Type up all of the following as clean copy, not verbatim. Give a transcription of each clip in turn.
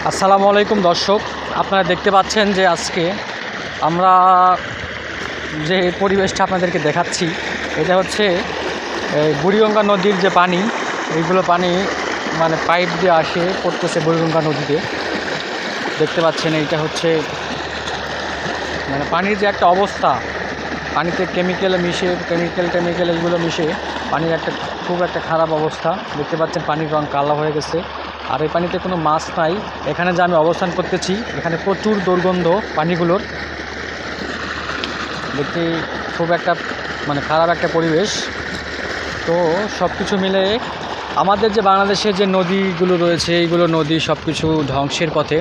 আসসালামু আলাইকুম দর্শক, আপনারা দেখতে পাচ্ছেন যে আজকে আমরা যে পরিবেশটা আপনাদেরকে দেখাচ্ছি এটা হচ্ছে বুড়িগঙ্গা নদীর যে পানি, এইগুলো পানি মানে পাইপ দিয়ে আসে পড়তেছে বুড়িগঙ্গা নদীতে। দেখতে পাচ্ছেন এইটা হচ্ছে মানে পানির যে একটা অবস্থা, পানিতে কেমিক্যাল এইগুলো মিশে পানির খুব একটা খারাপ অবস্থা। দেখতে পাচ্ছেন পানির রং কালো হয়ে গেছে, আর এই পানিতে কোনো মাছ নাই। এখানে যে আমি অবস্থান করতেছি এখানে প্রচুর দুর্গন্ধ পানিগুলোর, দেখতে খুব একটা মানে খারাপ একটা পরিবেশ। তো সব কিছু মিলে আমাদের যে বাংলাদেশের যে নদীগুলো রয়েছে এইগুলো নদী সব কিছু ধ্বংসের পথে।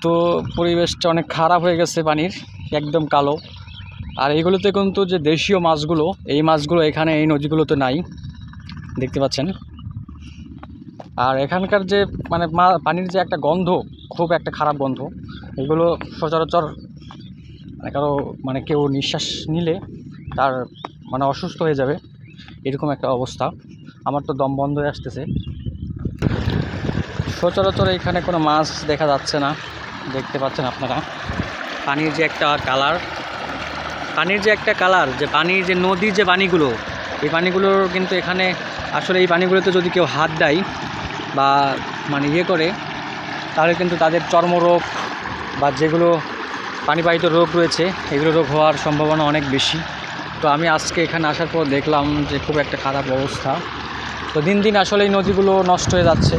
তো পরিবেশটা অনেক খারাপ হয়ে গেছে, পানির একদম কালো। আর এইগুলোতে কিন্তু যে দেশীয় মাছগুলো, এই মাছগুলো এখানে এই নদীগুলোতে নাই, দেখতে পাচ্ছেন। আর এখানকার যে মানে পানির যে একটা গন্ধ, খুব একটা খারাপ গন্ধ, এগুলো সচরাচর কেউ নিঃশ্বাস নিলে তার মানে অসুস্থ হয়ে যাবে, এরকম একটা অবস্থা। আমার তো দম বন্ধ হয়ে আসতেছে। সচরাচর এখানে কোনো মাছ দেখা যাচ্ছে না, দেখতে পাচ্ছেন আপনারা। পানির যে একটা কালার, যে পানির যে নদীর যে পানিগুলো, এই পানিগুলোর কিন্তু এখানে আসলে এই পানিগুলোতে যদি কেউ হাত দেয় বা মানে করে, তাহলে কিন্তু তাদের চর্মরোগ বা যেগুলো পানিবাহিত রোগ রয়েছে এগুলো রোগ হওয়ার সম্ভাবনা অনেক বেশি। তো আমি আজকে এখানে আসার পর দেখলাম যে খুব একটা খারাপ অবস্থা। তো দিন দিন আসলে এই নদীগুলো নষ্ট হয়ে যাচ্ছে।